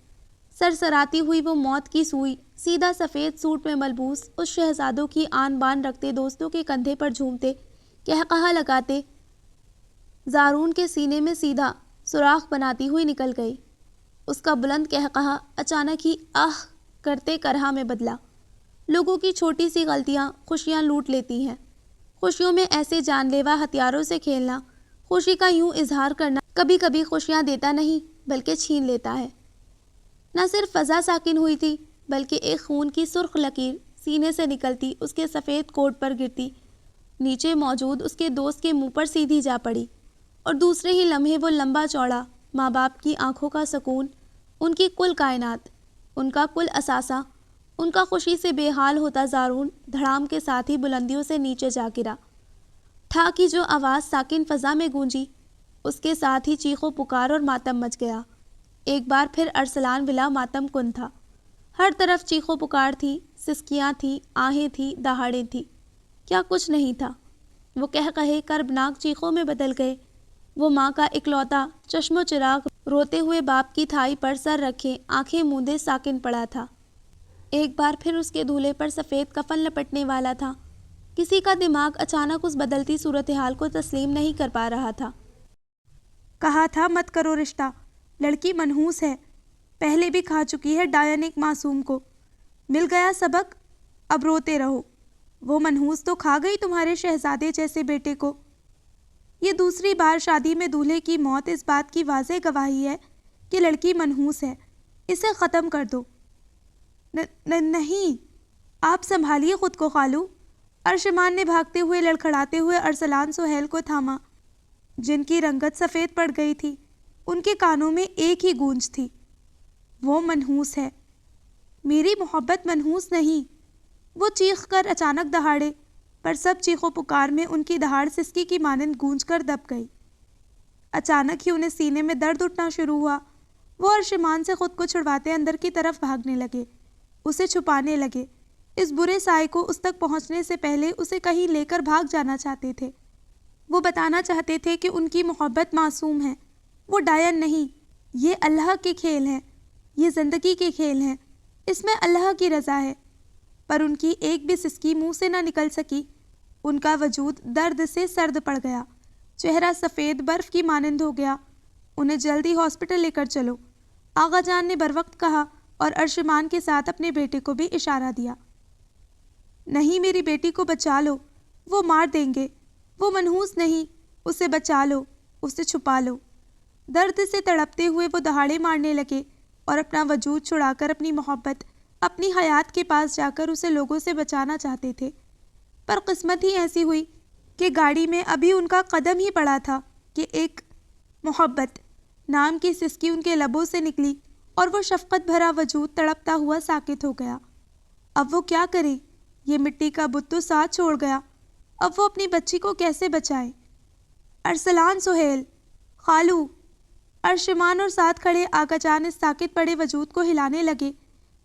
[SPEAKER 1] سرسراتی ہوئی وہ موت کی سوئی سیدھا سفید سوٹ میں ملبوس اس شہزادوں کی آن بان رکھتے دوستوں کے کندھے پر جھومتے قہقہا لگاتے زارون کے سینے میں سیدھا سوراخ بناتی ہوئی نکل گئی۔ اس کا بلند قہقہا اچانک ہی آہ کرتے کرہا میں بدلا۔ لوگوں کی چھوٹی سی غلطیاں خوشیاں لوٹ لیتی ہیں۔ خوشیوں میں ایسے جان لیوا ہتھیاروں سے کھیلنا، خوشی کا یوں اظہار کرنا کبھی کبھی خوشیاں دیتا نہیں بلکہ چھین لیتا ہے۔ نہ صرف فضا ساکن ہوئی تھی بلکہ ایک خون کی سرخ لکیر سینے سے نکلتی اس کے سفید کوٹ پر گرتی نیچے موجود اس کے دوست کے منہ پر سیدھی جا پڑی، اور دوسرے ہی لمحے وہ لمبا چوڑا ماں باپ کی آنکھوں کا سکون، ان کی کل کائنات، ان کا کل اثاثہ، ان کا خوشی سے بے حال ہوتا زارون دھڑام کے ساتھ ہی بلندیوں سے نیچے جا گرا۔ ٹھا کی جو آواز ساکن فضا میں گونجی، اس کے ساتھ ہی چیخ و پکار اور ماتم مچ گیا۔ ایک بار پھر ارسلان ولا ماتم کن تھا۔ ہر طرف چیخ و پکار تھی، سسکیاں تھیں، آہیں تھیں، دہاڑیں تھیں، کیا کچھ نہیں تھا۔ وہ قہقہے کربناک چیخوں میں بدل گئے۔ وہ ماں کا اکلوتا چشم و چراغ روتے ہوئے باپ کی تھائی پر سر رکھے آنکھیں موندے ساکن پڑا تھا۔ ایک بار پھر اس کے دولہے پر سفید کفن لپٹنے والا تھا۔ کسی کا دماغ اچانک اس بدلتی صورتحال کو تسلیم نہیں کر پا رہا تھا۔ کہا تھا مت کرو رشتہ، لڑکی منحوس ہے، پہلے بھی کھا چکی ہے ڈائن ایک معصوم کو، مل گیا سبق، اب روتے رہو۔ وہ منحوس تو کھا گئی تمہارے شہزادے جیسے بیٹے کو۔ یہ دوسری بار شادی میں دولہے کی موت اس بات کی واضح گواہی ہے کہ لڑکی منحوس ہے، اسے ختم کر دو۔ نہیں، آپ سنبھالیے خود کو خالو۔ ارشمان نے بھاگتے ہوئے لڑکھڑاتے ہوئے ارسلان سہیل کو تھاما، جن کی رنگت سفید پڑ گئی تھی۔ ان کے کانوں میں ایک ہی گونج تھی، وہ منحوس ہے، میری محبت منحوس نہیں۔ وہ چیخ کر اچانک دہاڑے، پر سب چیخ و پکار میں ان کی دہاڑ سسکی کی مانند گونج کر دب گئی۔ اچانک ہی انہیں سینے میں درد اٹھنا شروع ہوا۔ وہ ارشمان سے خود کو چھڑواتے اندر کی طرف بھاگنے لگے، اسے چھپانے لگے۔ اس برے سائے کو اس تک پہنچنے سے پہلے اسے کہیں لے کر بھاگ جانا چاہتے تھے۔ وہ بتانا چاہتے تھے کہ ان کی محبت معصوم ہے، وہ ڈائن نہیں، یہ اللہ کے کھیل ہیں، یہ زندگی کے کھیل ہیں، اس میں اللہ کی رضا ہے۔ پر ان کی ایک بھی سسکی منہ سے نہ نکل سکی۔ ان کا وجود درد سے سرد پڑ گیا، چہرہ سفید برف کی مانند ہو گیا۔ انہیں جلدی ہاسپٹل لے کر چلو، آغا جان نے بروقت کہا، اور ارشمان کے ساتھ اپنے بیٹے کو بھی اشارہ دیا۔ نہیں، میری بیٹی کو بچا لو، وہ مار دیں گے، وہ منحوس نہیں، اسے بچا لو، اسے چھپا لو۔ درد سے تڑپتے ہوئے وہ دہاڑے مارنے لگے اور اپنا وجود چھڑا کر اپنی محبت، اپنی حیات کے پاس جا کر اسے لوگوں سے بچانا چاہتے تھے۔ پر قسمت ہی ایسی ہوئی کہ گاڑی میں ابھی ان کا قدم ہی پڑا تھا کہ ایک محبت نام کی سسکی ان کے لبوں سے نکلی اور وہ شفقت بھرا وجود تڑپتا ہوا ساکت ہو گیا۔ اب وہ کیا کریں؟ یہ مٹی کا بت تو ساتھ چھوڑ گیا، اب وہ اپنی بچی کو کیسے بچائیں؟ ارسلان، سہیل، خالو۔ ارشمان اور ساتھ کھڑے آقا جان اس ساکت پڑے وجود کو ہلانے لگے،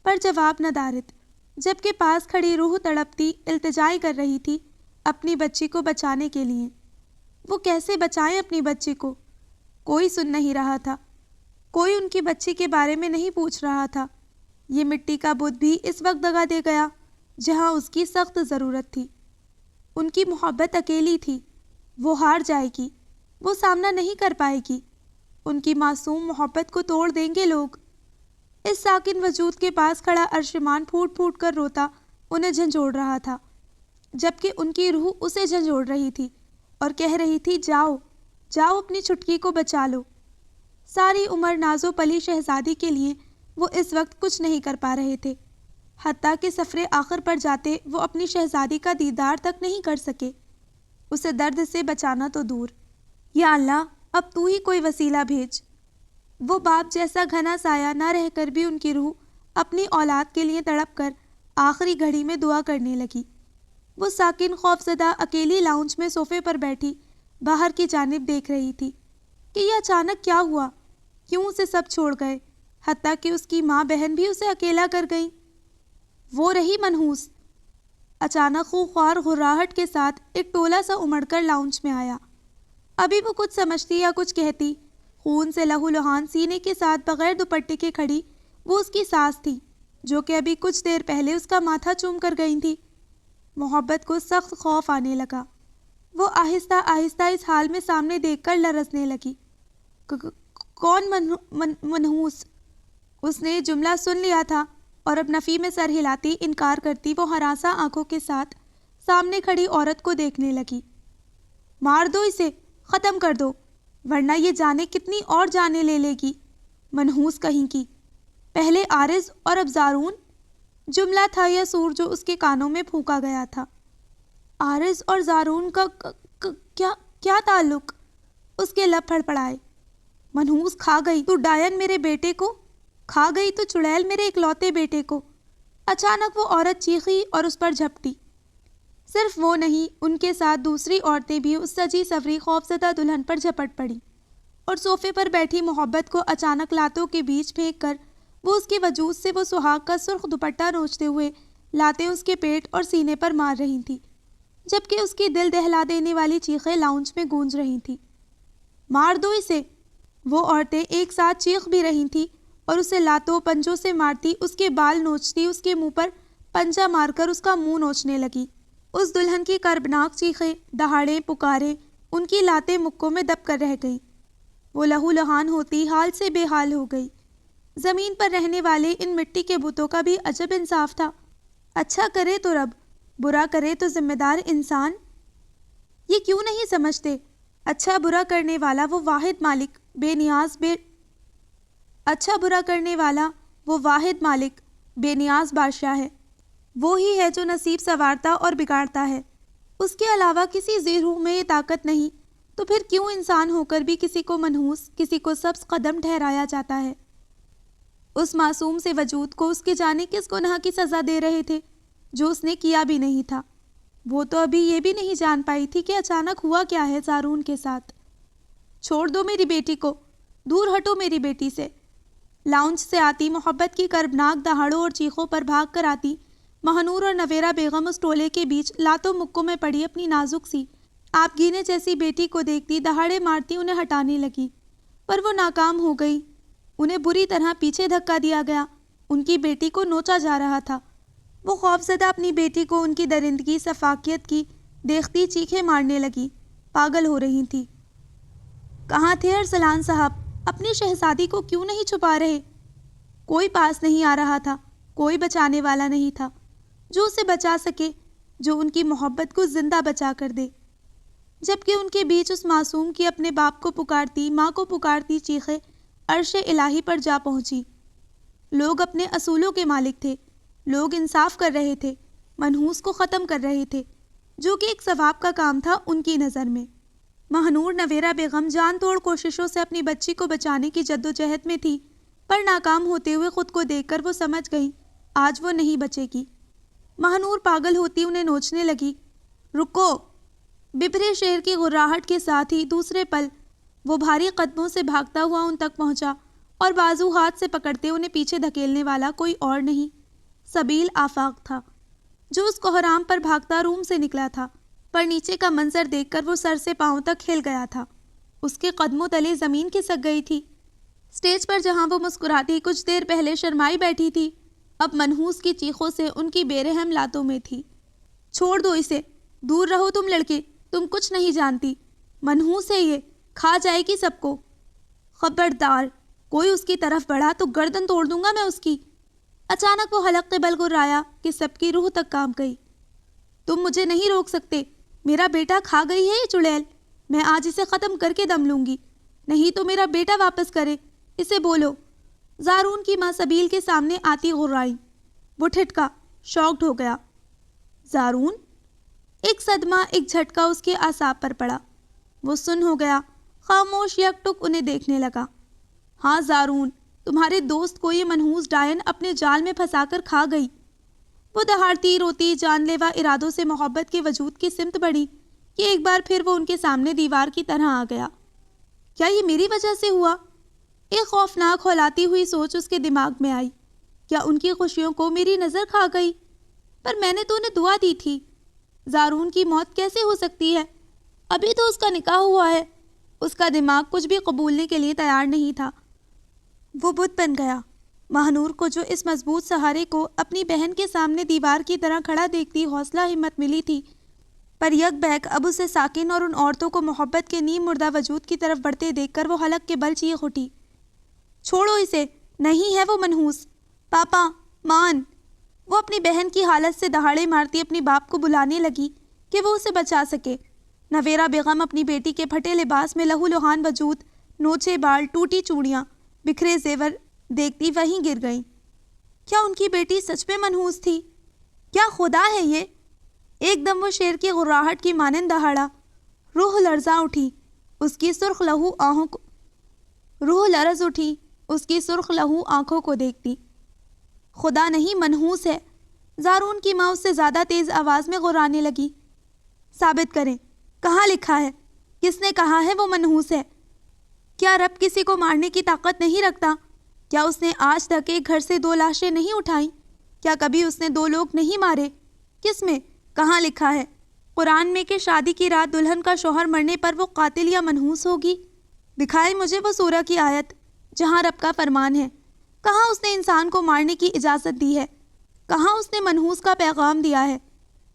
[SPEAKER 1] پر جواب نہ دارد، جبکہ پاس کھڑی روح تڑپتی التجائیں کر رہی تھی اپنی بچی کو بچانے کے لیے۔ وہ کیسے بچائیں اپنی بچی کو؟ کوئی سن نہیں رہا تھا، کوئی ان کی بچی کے بارے میں نہیں پوچھ رہا تھا۔ یہ مٹی کا بت بھی اس وقت دگا دے گیا جہاں اس کی سخت ضرورت تھی۔ ان کی محبت اکیلی تھی، وہ ہار جائے گی، وہ سامنا نہیں کر پائے گی، ان کی معصوم محبت کو توڑ دیں گے لوگ۔ اس ساکن وجود کے پاس کھڑا ارشمان پھوٹ پھوٹ کر روتا انہیں جھنجھوڑ رہا تھا، جبکہ ان کی روح اسے جھنجھوڑ رہی تھی اور کہہ رہی تھی جاؤ، جاؤ اپنی چھٹکی کو بچا لو۔ ساری عمر نازو پلی شہزادی کے لیے وہ اس وقت کچھ نہیں کر پا رہے تھے، حتیٰ کہ سفر آخر پر جاتے وہ اپنی شہزادی کا دیدار تک نہیں کر سکے، اسے درد سے بچانا تو دور۔ یا اللہ، اب تو ہی کوئی وسیلہ بھیج۔ وہ باپ جیسا گھنا سایہ نہ رہ کر بھی ان کی روح اپنی اولاد کے لیے تڑپ کر آخری گھڑی میں دعا کرنے لگی۔ وہ ساکن خوفزدہ اکیلی لاؤنج میں صوفے پر بیٹھی باہر کی جانب دیکھ رہی تھی کہ یہ اچانک کیا ہوا، کیوں اسے سب چھوڑ گئے، حتیٰ کہ اس کی ماں بہن بھی اسے اکیلا کر گئیں۔ وہ رہی منحوس۔ اچانک خوار غراہٹ کے ساتھ ایک ٹولا سا امڑ کر لاؤنج میں آیا۔ ابھی وہ کچھ سمجھتی یا کچھ کہتی، خون سے لہو لہان سینے کے ساتھ بغیر دوپٹے کے کھڑی وہ اس کی ساس تھی، جو کہ ابھی کچھ دیر پہلے اس کا ماتھا چوم کر گئی تھی۔ محبت کو سخت خوف آنے لگا۔ وہ آہستہ آہستہ اس حال میں سامنے دیکھ کر لرزنے لگی۔ کون منحوس؟ اس نے جملہ سن لیا تھا اور اب نفی میں سر ہلاتی انکار کرتی وہ ہراساں آنکھوں کے ساتھ سامنے کھڑی عورت کو دیکھنے لگی۔ مار دو اسے، ختم کر دو، ورنہ یہ جانے کتنی اور جانیں لے لے گی، منحوس کہیں کی۔ پہلے عارض اور اب زارون، جملہ تھا یہ سور جو اس کے کانوں میں پھونکا گیا تھا۔ عارض اور زارون کا کیا تعلق؟ اس کے لب پھڑپڑائے۔ منحوس کھا گئی تو ڈائن میرے بیٹے کو، کھا گئی تو چڑیل میرے اکلوتے بیٹے کو۔ اچانک وہ عورت چیخی اور اس پر جھپٹی۔ صرف وہ نہیں، ان کے ساتھ دوسری عورتیں بھی اس سجی سوری خوفزدہ دلہن پر جھپٹ پڑی اور صوفے پر بیٹھی محبت کو اچانک لاتوں کے بیچ پھینک کر وہ اس کے وجود سے وہ سہاگ کا سرخ دوپٹہ نوچتے ہوئے لاتیں اس کے پیٹ اور سینے پر مار رہی تھی، جبکہ اس کی دل دہلا دینے والی چیخیں لاؤنج میں گونج رہی تھیں۔ مار دو اسے! وہ عورتیں ایک ساتھ چیخ بھی رہی تھیں اور اسے لاتوں پنجوں سے مارتی، اس کے بال نوچتی، اس کے منہ پر پنجہ مار کر اس کا منہ نوچنے لگی۔ اس دلہن کی کربناک چیخیں، دہاڑیں، پکاریں، ان کی لاتیں مکوں میں دب کر رہ گئیں۔ وہ لہو لہان ہوتی حال سے بے حال ہو گئی۔ زمین پر رہنے والے ان مٹی کے بتوں کا بھی عجب انصاف تھا۔ اچھا کرے تو رب، برا کرے تو ذمہ دار انسان۔ یہ کیوں نہیں سمجھتے؟ اچھا برا کرنے والا وہ واحد مالک بے نیاز بادشاہ ہے۔ وہی ہے جو نصیب سنوارتا اور بگاڑتا ہے۔ اس کے علاوہ کسی ذی روح میں یہ طاقت نہیں، تو پھر کیوں انسان ہو کر بھی کسی کو منحوس، کسی کو سبز قدم ٹھہرایا جاتا ہے؟ اس معصوم سے وجود کو اس کے جانے کس گناہ کی سزا دے رہے تھے جو اس نے کیا بھی نہیں تھا؟ وہ تو ابھی یہ بھی نہیں جان پائی تھی کہ اچانک ہوا کیا ہے زارون کے ساتھ۔ چھوڑ دو میری بیٹی کو، دور ہٹو میری بیٹی سے۔ لاؤنج سے آتی محبت کی کربناک دہاڑوں اور چیخوں پر بھاگ کر آتی مہنور اور نویرہ بیگم اس ٹولے کے بیچ لاتوں مکوں میں پڑی اپنی نازک سی آپ گینے جیسی بیٹی کو دیکھتی دہاڑے مارتی انہیں ہٹانے لگی، پر وہ ناکام ہو گئی۔ انہیں بری طرح پیچھے دھکا دیا گیا۔ ان کی بیٹی کو نوچا جا رہا تھا۔ وہ خوفزدہ اپنی بیٹی کو ان کی درندگی، سفاکیت کی دیکھتی چیخیں مارنے لگی، پاگل ہو رہی تھی۔ کہاں تھے ارسلان صاحب؟ اپنی شہزادی کو کیوں نہیں چھپا رہے؟ کوئی پاس نہیں آ رہا تھا، کوئی بچانے والا نہیں تھا جو اسے بچا سکے، جو ان کی محبت کو زندہ بچا کر دے۔ جبکہ ان کے بیچ اس معصوم کی اپنے باپ کو پکارتی، ماں کو پکارتی چیخیں عرش الہی پر جا پہنچی۔ لوگ اپنے اصولوں کے مالک تھے، لوگ انصاف کر رہے تھے، منحوس کو ختم کر رہے تھے، جو کہ ایک ثواب کا کام تھا ان کی نظر میں۔ مہنور نویرہ بیگم جان توڑ کوششوں سے اپنی بچی کو بچانے کی جدوجہد میں تھی، پر ناکام ہوتے ہوئے خود کو دیکھ کر وہ سمجھ گئی آج وہ نہیں بچے گی۔ مہنور پاگل ہوتی انہیں نوچنے لگی۔ رکو! ببھرے شیر کی غراہٹ کے ساتھ ہی دوسرے پل وہ بھاری قدموں سے بھاگتا ہوا ان تک پہنچا اور بازو ہاتھ سے پکڑتے انہیں پیچھے دھکیلنے والا کوئی اور نہیں، سبیل آفاق تھا، جو اس کوہرام پر بھاگتا روم سے نکلا تھا، پر نیچے کا منظر دیکھ کر وہ سر سے پاؤں تک ہل گیا تھا۔ اس کے قدموں تلے زمین کھسک گئی تھی۔ اسٹیج پر جہاں وہ مسکراتی کچھ دیر پہلے شرمائی بیٹھی تھی، اب منحوس کی چیخوں سے ان کی بے رحم لاتوں میں تھی۔ چھوڑ دو اسے، دور رہو تم لڑکے، تم کچھ نہیں جانتی، منحوس ہے یہ، کھا جائے گی سب کو۔ خبردار، کوئی اس کی طرف بڑھا تو گردن توڑ دوں گا میں اس کی۔ اچانک وہ حلق کے بل گرایا کہ سب کی روح تک کانپ گئی۔ تم مجھے نہیں روک سکتے، میرا بیٹا کھا گئی ہے یہ چڑیل، میں آج اسے ختم کر کے دم لوں گی، نہیں تو میرا بیٹا واپس کرے، اسے بولو۔ زارون کی ماں سبیل کے سامنے آتی غرائی۔ وہ ٹھٹکا، شاکڈ ہو گیا۔ زارون؟ ایک صدمہ، ایک جھٹکا اس کے اعصاب پر پڑا۔ وہ سن ہو گیا، خاموش یک ٹک انہیں دیکھنے لگا۔ ہاں زارون، تمہارے دوست کو یہ منحوس ڈائن اپنے جال میں پھنسا کر کھا گئی۔ وہ دہاڑتی روتی جان لیوا ارادوں سے محبت کے وجود کی سمت بڑھی کہ ایک بار پھر وہ ان کے سامنے دیوار کی طرح آ گیا۔ کیا یہ میری وجہ سے ہوا؟ ایک خوفناک ہولاتی ہوئی سوچ اس کے دماغ میں آئی۔ کیا ان کی خوشیوں کو میری نظر کھا گئی؟ پر میں نے تو انہیں دعا دی تھی۔ زارون کی موت کیسے ہو سکتی ہے؟ ابھی تو اس کا نکاح ہوا ہے۔ اس کا دماغ کچھ بھی قبولنے کے لیے تیار نہیں تھا۔ وہ بت بن گیا۔ مہنور کو جو اس مضبوط سہارے کو اپنی بہن کے سامنے دیوار کی طرح کھڑا دیکھتی حوصلہ ہمت ملی تھی، پر یک بیک اب اسے ساکن اور ان عورتوں کو محبت کے نیم مردہ وجود کی طرف بڑھتے دیکھ کر وہ حلق کے بل چیخ اٹھی۔ چھوڑو اسے، نہیں ہے وہ منحوس۔ پاپا، مان۔ وہ اپنی بہن کی حالت سے دہاڑے مارتی اپنی باپ کو بلانے لگی کہ وہ اسے بچا سکے۔ نویرہ بیگم اپنی بیٹی کے پھٹے لباس میں لہو لہان وجود، نوچے بال، ٹوٹی چوڑیاں، بکھرے زیور دیکھتی وہیں گر گئیں۔ کیا ان کی بیٹی سچ میں منحوس تھی؟ کیا خدا ہے یہ؟ ایک دم وہ شیر کی غراہٹ کی مانند دہاڑا۔ روح لرزاں اٹھی، اس کی سرخ لہو آنکھوں کو دیکھتی۔ خدا نہیں، منحوس ہے۔ زارون کی ماں اس سے زیادہ تیز آواز میں غرانے لگی۔ ثابت کریں، کہاں لکھا ہے؟ کس نے کہا ہے وہ منحوس ہے؟ کیا رب کسی کو مارنے کی طاقت نہیں رکھتا؟ کیا اس نے آج تک ایک گھر سے 2 لاشیں نہیں اٹھائیں؟ کیا کبھی اس نے 2 لوگ نہیں مارے؟ کس میں؟ کہاں لکھا ہے قرآن میں کہ شادی کی رات دلہن کا شوہر مرنے پر وہ قاتل یا منحوس ہوگی؟ دکھائے مجھے وہ سورہ کی آیت جہاں رب کا فرمان ہے۔ کہاں اس نے انسان کو مارنے کی اجازت دی ہے؟ کہاں اس نے منحوس کا پیغام دیا ہے؟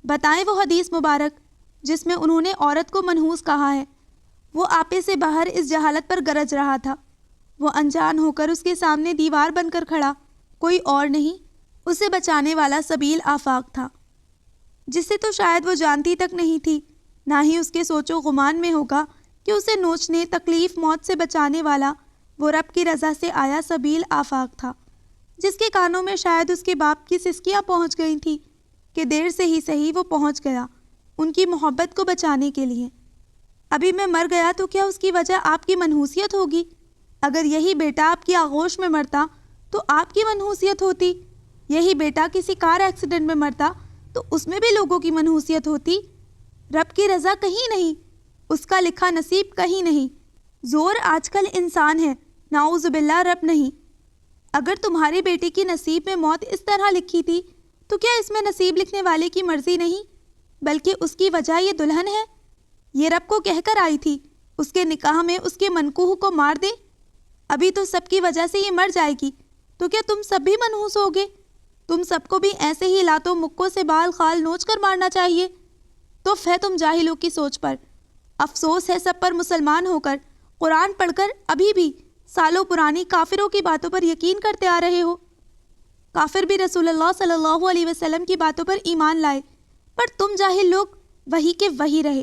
[SPEAKER 1] بتائیں وہ حدیث مبارک جس میں انہوں نے عورت کو منحوس کہا ہے۔ وہ آپے سے باہر اس جہالت پر گرج رہا تھا۔ وہ انجان ہو کر اس کے سامنے دیوار بن کر کھڑا، کوئی اور نہیں، اسے بچانے والا سبیل آفاق تھا، جسے تو شاید وہ جانتی تک نہیں تھی، نہ ہی اس کے سوچ و گمان میں ہوگا کہ اسے نوچنے، تکلیف، موت سے بچانے والا وہ رب کی رضا سے آیا سبیل آفاق تھا، جس کے کانوں میں شاید اس کے باپ کی سسکیاں پہنچ گئی تھیں کہ دیر سے ہی صحیح وہ پہنچ گیا ان کی محبت کو بچانے کے لیے۔ ابھی میں مر گیا تو کیا اس کی وجہ آپ کی منحوسیت ہوگی؟ اگر یہی بیٹا آپ کی آغوش میں مرتا تو آپ کی منحوسیت ہوتی، یہی بیٹا کسی کار ایکسیڈنٹ میں مرتا تو اس میں بھی لوگوں کی منحوسیت ہوتی۔ رب کی رضا کہیں نہیں، اس کا لکھا نصیب کہیں نہیں۔ زور آج کل انسان ہے، نعوذ باللہ رب نہیں۔ اگر تمہاری بیٹی کی نصیب میں موت اس طرح لکھی تھی تو کیا اس میں نصیب لکھنے والے کی مرضی نہیں، بلکہ اس کی وجہ یہ دلہن ہے؟ یہ رب کو کہہ کر آئی تھی اس کے نکاح میں اس کے منکوح کو مار دے۔ ابھی تو سب کی وجہ سے یہ مر جائے گی تو کیا تم سب بھی منحوس ہوگے؟ تم سب کو بھی ایسے ہی لاتوں مکوں سے بال خال نوچ کر مارنا چاہیے؟ تف ہے تم جاہلوں کی سوچ پر۔ افسوس ہے سب پر مسلمان ہو کر، قرآن پڑھ کر ابھی بھی سالوں پرانی کافروں کی باتوں پر یقین کرتے آ رہے ہو۔ کافر بھی رسول اللہ صلی اللہ علیہ وسلم کی باتوں پر ایمان لائے، پر تم جاہل لوگ وہی کے وہی رہے۔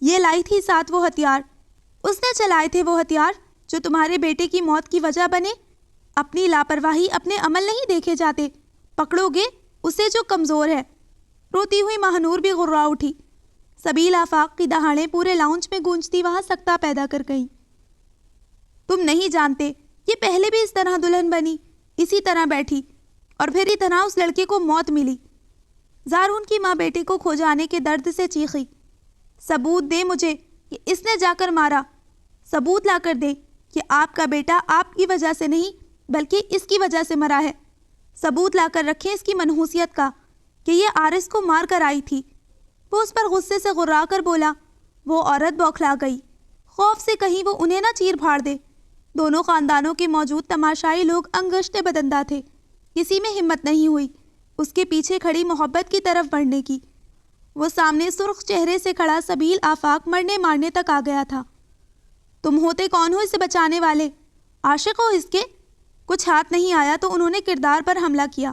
[SPEAKER 1] یہ لائی تھی ساتھ وہ ہتھیار، اس نے چلائے تھے وہ ہتھیار جو تمہارے بیٹے کی موت کی وجہ بنے۔ اپنی لاپرواہی، اپنے عمل نہیں دیکھے جاتے، پکڑو گے اسے جو کمزور ہے۔ روتی ہوئی مہنور بھی غرا اٹھی۔ سبیل آفاق کی دہاڑیں پورے لاؤنج میں گونجتی وہاں سکتہ پیدا کر گئیں۔ تم نہیں جانتے، یہ پہلے بھی اس طرح دلہن بنی، اسی طرح بیٹھی، اور پھر اس طرح اس لڑکے کو موت ملی۔ زارون کی ماں بیٹے کو کھو جانے کے درد سے چیخی، ثبوت دے مجھے کہ اس نے جا کر مارا، ثبوت لا کر دے کہ آپ کا بیٹا آپ کی وجہ سے نہیں بلکہ اس کی وجہ سے مرا ہے۔ ثبوت لا کر رکھیں اس کی منحوسیت کا کہ یہ عارض کو مار کر آئی تھی۔ وہ اس پر غصے سے غرا کر بولا۔ وہ عورت بوکھلا گئی، خوف سے کہیں وہ انہیں نہ چیر پھاڑ دے۔ دونوں خاندانوں کے موجود تماشائی لوگ انگشت بدندہ تھے، کسی میں ہمت نہیں ہوئی اس کے پیچھے کھڑی محبت کی طرف بڑھنے کی۔ وہ سامنے سرخ چہرے سے کھڑا سبیل آفاق مرنے مارنے تک آ گیا تھا۔ تم ہوتے کون ہو اسے بچانے والے؟ عاشق ہو اس کے؟ کچھ ہاتھ نہیں آیا تو انہوں نے کردار پر حملہ کیا۔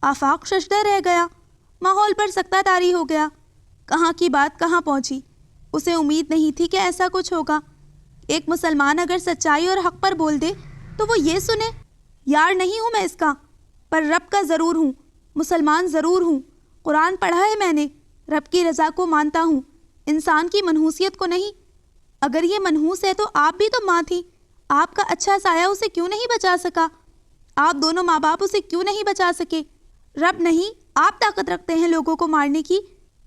[SPEAKER 1] آفاق ششدر رہ گیا، ماحول پر سکتہ طاری ہو گیا۔ کہاں کی بات کہاں پہنچی؟ اسے امید نہیں تھی کہ ایسا کچھ ہوگا۔ ایک مسلمان اگر سچائی اور حق پر بول دے تو وہ یہ سنے، یار نہیں ہوں میں اس کا، پر رب کا ضرور ہوں، مسلمان ضرور ہوں، قرآن پڑھا ہے میں نے، رب کی رضا کو مانتا ہوں، انسان کی منحوسیت کو نہیں۔ اگر یہ منحوس ہے تو آپ بھی تو ماں تھی، آپ کا اچھا سایہ اسے کیوں نہیں بچا سکا؟ آپ دونوں ماں باپ اسے کیوں نہیں بچا سکے؟ رب نہیں، آپ طاقت رکھتے ہیں لوگوں کو مارنے کی،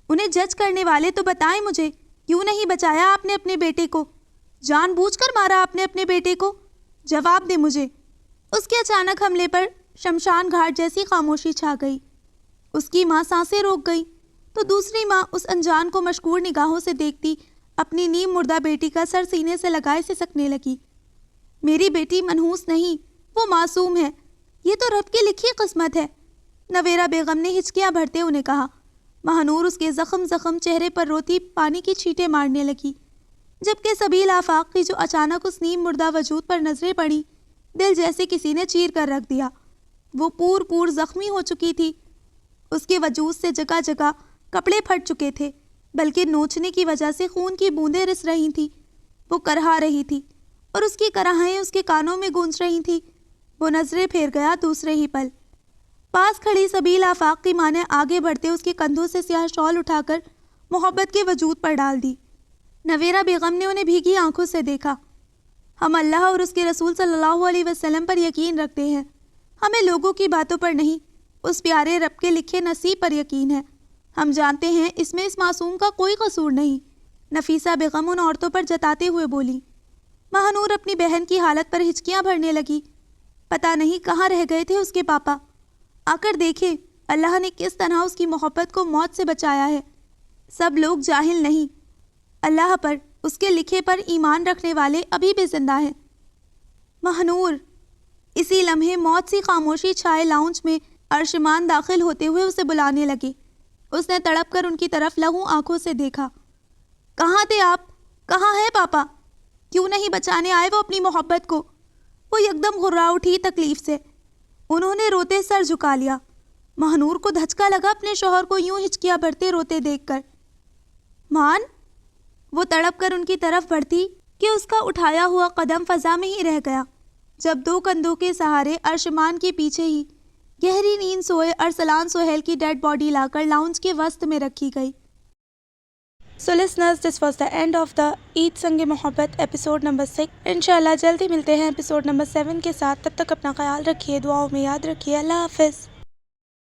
[SPEAKER 1] انہیں جج کرنے والے تو بتائیں مجھے، کیوں نہیں بچایا آپ نے اپنے بیٹے کو؟ جان بوجھ کر مارا آپ نے اپنے بیٹے کو؟ جواب دے مجھے۔ اس کے اچانک حملے پر شمشان گھاٹ جیسی خاموشی چھا گئی۔ اس کی ماں سانسیں روک گئی تو دوسری ماں اس انجان کو مشکور نگاہوں سے دیکھتی اپنی نیم مردہ بیٹی کا سر سینے سے لگائے سسکنے لگی۔ میری بیٹی منحوس نہیں، وہ معصوم ہے، یہ تو رب کی لکھی قسمت ہے، نویرہ بیگم نے ہچکیاں بھرتے انہیں کہا۔ مہنور اس کے زخم چہرے پر روتی پانی کی چھینٹیں مارنے لگی، جبکہ سبیل آفاق کی جو اچانک اس نیم مردہ وجود پر نظریں پڑی، دل جیسے کسی نے چیر کر رکھ دیا۔ وہ پور زخمی ہو چکی تھی، اس کے وجود سے جگہ جگہ کپڑے پھٹ چکے تھے، بلکہ نوچنے کی وجہ سے خون کی بوندیں رس رہی تھیں۔ وہ کرہا رہی تھی اور اس کی کرہائیں اس کے کانوں میں گونج رہی تھیں۔ وہ نظریں پھیر گیا دوسرے ہی پل۔ پاس کھڑی سبیل آفاق کی ماں نے آگے بڑھتے اس کے کندھوں سے سیاہ شال اٹھا کر محبت کے وجود پر ڈال دی۔ نویرہ بیگم نے انہیں بھیگی آنکھوں سے دیکھا۔ ہم اللہ اور اس کے رسول صلی اللہ علیہ وسلم پر یقین رکھتے ہیں، ہمیں لوگوں کی باتوں پر نہیں، اس پیارے رب کے لکھے نصیب پر یقین ہے۔ ہم جانتے ہیں اس میں اس معصوم کا کوئی قصور نہیں، نفیسہ بیگم ان عورتوں پر جتاتے ہوئے بولی۔ مہنور اپنی بہن کی حالت پر ہچکیاں بھرنے لگی۔ پتہ نہیں کہاں رہ گئے تھے اس کے پاپا، آ کر دیکھے اللہ نے کس طرح اس کی محبت کو موت سے بچایا ہے۔ سب لوگ جاہل نہیں، اللہ پر، اس کے لکھے پر ایمان رکھنے والے ابھی بھی زندہ ہیں۔ مہنور، اسی لمحے موت سی خاموشی چھائے لاؤنج میں ارشمان داخل ہوتے ہوئے اسے بلانے لگے۔ اس نے تڑپ کر ان کی طرف لہو آنکھوں سے دیکھا۔ کہاں تھے آپ؟ کہاں ہے پاپا؟ کیوں نہیں بچانے آئے وہ اپنی محبت کو؟ وہ یکدم غرا اٹھی تکلیف سے، انہوں نے روتے سر جھکا لیا۔ مہنور کو دھچکا لگا اپنے شوہر کو یوں ہچکیاں بھرتے روتے دیکھ کر۔ مان، وہ تڑپ کر ان کی طرف بڑھتی کہ اس کا اٹھایا ہوا قدم فضا میں ہی رہ گیا، جب دو کندھوں کے سہارے ارشمان کے پیچھے ہی گہری نیند سوئے ارسلان سہیل کی ڈیڈ باڈی لا کر لاؤنج کے وسط میں رکھی گئی۔ So listeners, this was the end of the عید سنگ محبت ایپیسوڈ نمبر 6۔ انشاءاللہ جلدی ملتے ہیں ایپیسوڈ نمبر 7 کے ساتھ، تب تک اپنا خیال رکھیے، دعاؤں میں یاد رکھیے۔ اللہ حافظ۔